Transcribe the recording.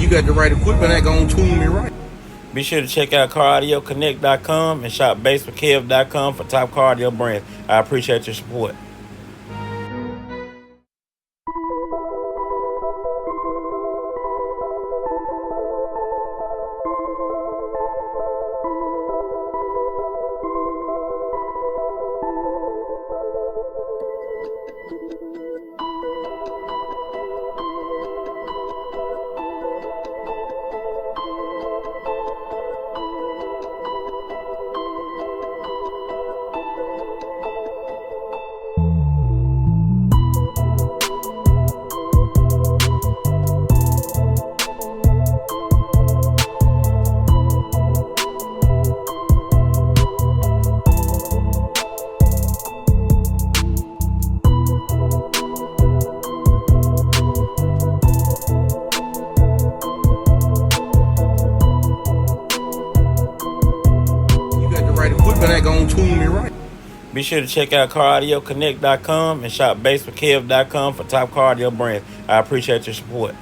you got the right equipment that gonna tune me right. Be sure to check out CarAudioConnect.com and shop BASSWITHKEV.com for top car audio brands. I appreciate your support. That gonna tune me right. Be sure to check out CarAudioConnect.com and shop BASSWITHKEV.com for top car audio brands. I appreciate your support.